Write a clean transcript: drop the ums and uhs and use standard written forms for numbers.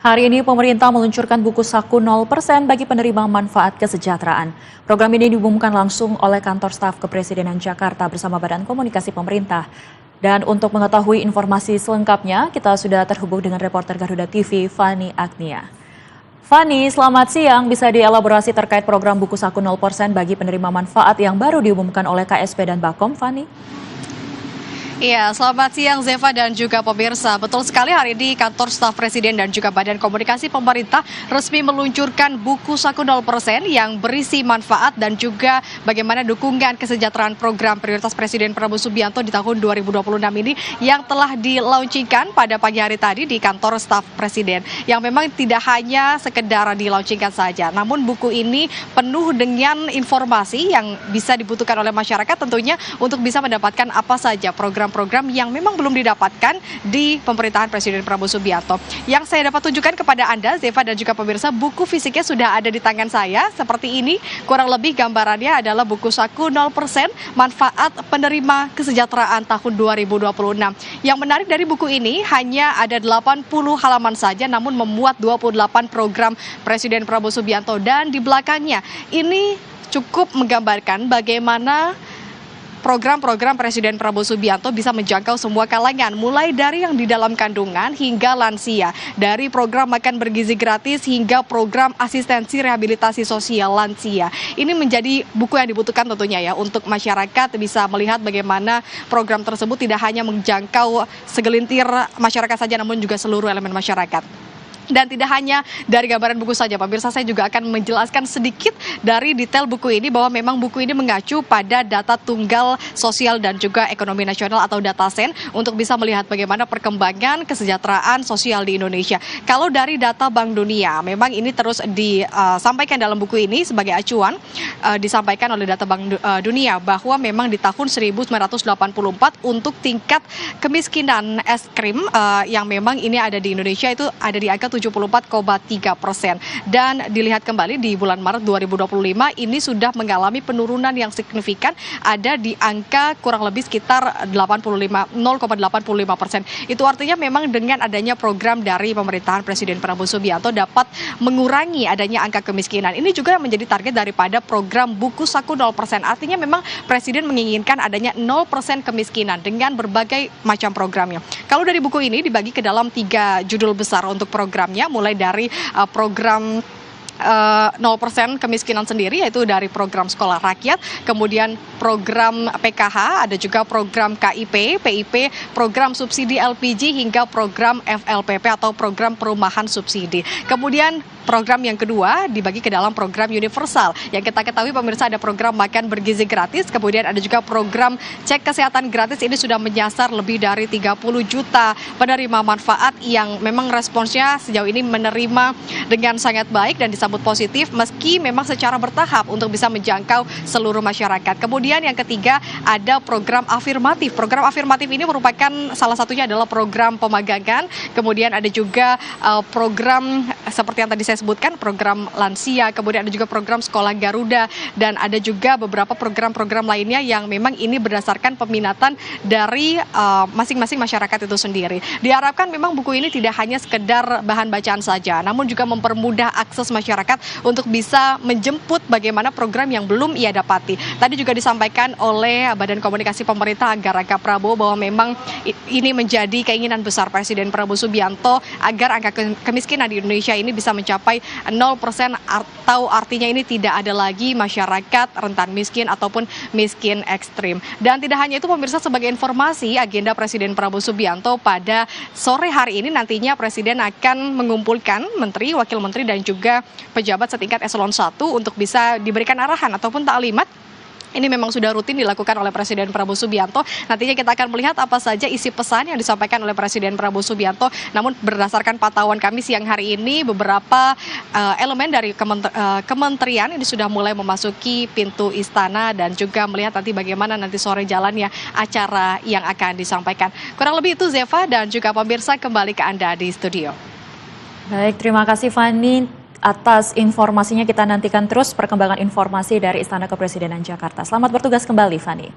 Hari ini pemerintah meluncurkan buku saku 0% bagi penerima manfaat kesejahteraan. Program ini diumumkan langsung oleh Kantor Staf Kepresidenan Jakarta bersama Badan Komunikasi Pemerintah. Dan untuk mengetahui informasi selengkapnya, kita sudah terhubung dengan reporter Garuda TV, Fani Agnia. Fani, selamat siang. Bisa dielaborasi terkait program buku saku 0% bagi penerima manfaat yang baru diumumkan oleh KSP dan Bakom, Fani? Iya, selamat siang Zeva dan juga pemirsa. Betul sekali, hari ini Kantor Staf Presiden dan juga Badan Komunikasi Pemerintah resmi meluncurkan buku saku 0% yang berisi manfaat dan juga bagaimana dukungan kesejahteraan program prioritas Presiden Prabowo Subianto di tahun 2026 ini yang telah dilaunchingkan pada pagi hari tadi di Kantor Staf Presiden. Yang memang tidak hanya sekedar dilaunchingkan saja, namun buku ini penuh dengan informasi yang bisa dibutuhkan oleh masyarakat tentunya untuk bisa mendapatkan apa saja program yang memang belum didapatkan di pemerintahan Presiden Prabowo Subianto. Yang saya dapat tunjukkan kepada Anda, Zeva dan juga pemirsa, buku fisiknya sudah ada di tangan saya. Seperti ini, kurang lebih gambarannya adalah buku saku 0% manfaat penerima kesejahteraan tahun 2026. Yang menarik dari buku ini, hanya ada 80 halaman saja, namun memuat 28 program Presiden Prabowo Subianto. Dan di belakangnya, ini cukup menggambarkan bagaimana program-program Presiden Prabowo Subianto bisa menjangkau semua kalangan, mulai dari yang di dalam kandungan hingga lansia, dari program makan bergizi gratis hingga program asistensi rehabilitasi sosial lansia. Ini menjadi buku yang dibutuhkan tentunya ya untuk masyarakat bisa melihat bagaimana program tersebut tidak hanya menjangkau segelintir masyarakat saja, namun juga seluruh elemen masyarakat. Dan tidak hanya dari gambaran buku saja, pemirsa, saya juga akan menjelaskan sedikit dari detail buku ini bahwa memang buku ini mengacu pada data tunggal sosial dan juga ekonomi nasional atau DataSen untuk bisa melihat bagaimana perkembangan kesejahteraan sosial di Indonesia. Kalau dari data Bank Dunia, memang ini terus disampaikan dalam buku ini sebagai acuan, disampaikan oleh data Bank Dunia bahwa memang di tahun 1984 untuk tingkat kemiskinan es krim yang memang ini ada di Indonesia itu ada di angka 74,3%. Dan dilihat kembali di bulan Maret 2025 ini sudah mengalami penurunan yang signifikan, ada di angka kurang lebih sekitar 0,85%. Itu artinya memang dengan adanya program dari pemerintahan Presiden Prabowo Subianto dapat mengurangi adanya angka kemiskinan. Ini juga menjadi target daripada program buku saku 0%. Artinya memang Presiden menginginkan adanya 0% kemiskinan dengan berbagai macam programnya. Kalau dari buku ini dibagi ke dalam 3 judul besar untuk program, mulai dari program 0% kemiskinan sendiri, yaitu dari program sekolah rakyat, kemudian program PKH, ada juga program KIP, PIP, program subsidi LPG hingga program FLPP atau program perumahan subsidi. Kemudian program yang kedua dibagi ke dalam program universal. Yang kita ketahui pemirsa ada program makan bergizi gratis, kemudian ada juga program cek kesehatan gratis. Ini sudah menyasar lebih dari 30 juta penerima manfaat yang memang responsnya sejauh ini menerima dengan sangat baik dan disambut positif meski memang secara bertahap untuk bisa menjangkau seluruh masyarakat. Kemudian yang ketiga ada program afirmatif. Program afirmatif ini merupakan salah satunya adalah program pemagangan, kemudian ada juga program seperti yang tadi saya sebutkan, program lansia, kemudian ada juga program sekolah Garuda, dan ada juga beberapa program-program lainnya yang memang ini berdasarkan peminatan dari masing-masing masyarakat itu sendiri. Diharapkan memang buku ini tidak hanya sekedar bahan bacaan saja, namun juga mempermudah akses masyarakat untuk bisa menjemput bagaimana program yang belum ia dapati. Tadi juga disampaikan oleh Badan Komunikasi Pemerintah Raka Prabowo bahwa memang ini menjadi keinginan besar Presiden Prabowo Subianto agar angka kemiskinan di Indonesia ini bisa mencapai 0%, atau artinya ini tidak ada lagi masyarakat rentan miskin ataupun miskin ekstrim. Dan tidak hanya itu pemirsa, sebagai informasi agenda Presiden Prabowo Subianto pada sore hari ini nantinya Presiden akan mengumpulkan menteri, wakil menteri dan juga pejabat setingkat eselon 1 untuk bisa diberikan arahan ataupun taklimat. Ini memang sudah rutin dilakukan oleh Presiden Prabowo Subianto. Nantinya kita akan melihat apa saja isi pesan yang disampaikan oleh Presiden Prabowo Subianto. Namun berdasarkan pantauan kami siang hari ini, beberapa elemen dari kementerian ini sudah mulai memasuki pintu istana dan juga melihat nanti bagaimana nanti sore jalannya acara yang akan disampaikan. Kurang lebih itu Zeva dan juga pemirsa, kembali ke Anda di studio. Baik, terima kasih Fani. Atas informasinya, kita nantikan terus perkembangan informasi dari Istana Kepresidenan Jakarta. Selamat bertugas kembali, Fani.